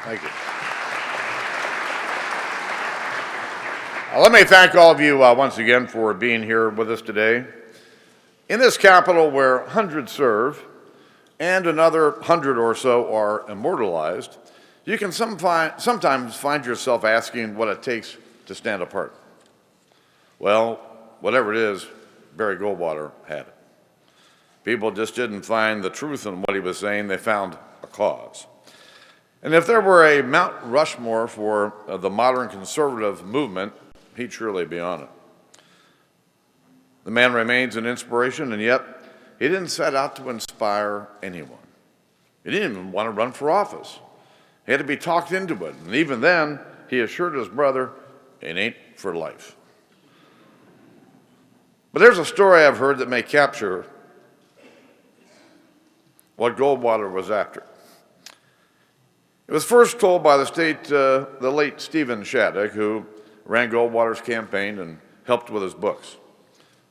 Thank you. Let me thank all of you once again for being here with us today. In this capital where hundreds serve and another 100 or so are immortalized, you can sometimes find yourself asking what it takes to stand apart. Well, whatever it is, Barry Goldwater had it. People just didn't find the truth in what he was saying, they found a cause. And if there were a Mount Rushmore for the modern conservative movement, he'd surely be on it. The man remains an inspiration, and yet he didn't set out to inspire anyone. He didn't even want to run for office. He had to be talked into it, and even then, he assured his brother, it ain't for life. But there's a story I've heard that may capture what Goldwater was after. It was first told by the late Stephen Shattuck, who ran Goldwater's campaign and helped with his books.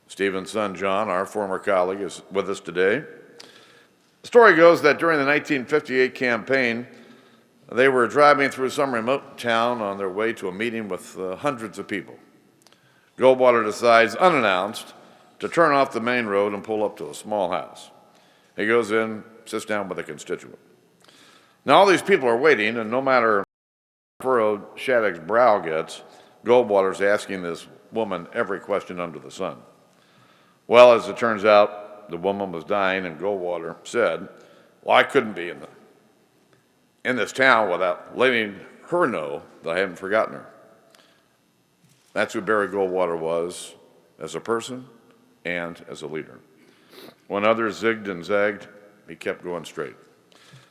Stephen's son, John, our former colleague, is with us today. The story goes that during the 1958 campaign, they were driving through some remote town on their way to a meeting with hundreds of people. Goldwater decides, unannounced, to turn off the main road and pull up to a small house. He goes in, sits down with a constituent. Now all these people are waiting, and no matter how furrowed Shattuck's brow gets, Goldwater's asking this woman every question under the sun. Well, as it turns out, the woman was dying, and Goldwater said, well, I couldn't be in this town without letting her know that I haven't forgotten her. That's who Barry Goldwater was as a person and as a leader. When others zigged and zagged, he kept going straight.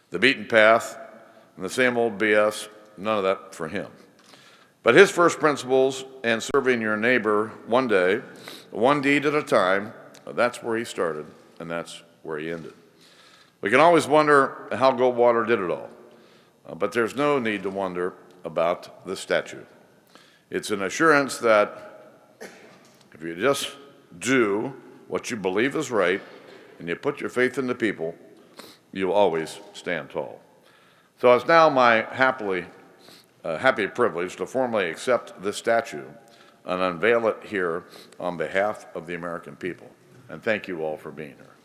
The beaten path and the same old BS, none of that for him. But his first principles and serving your neighbor one day, one deed at a time, that's where he started, and that's where he ended. We can always wonder how Goldwater did it all, but there's no need to wonder about this statue. It's an assurance that if you just do what you believe is right and you put your faith in the people, you'll always stand tall. So it's now my happy privilege to formally accept this statue and unveil it here on behalf of the American people. And thank you all for being here.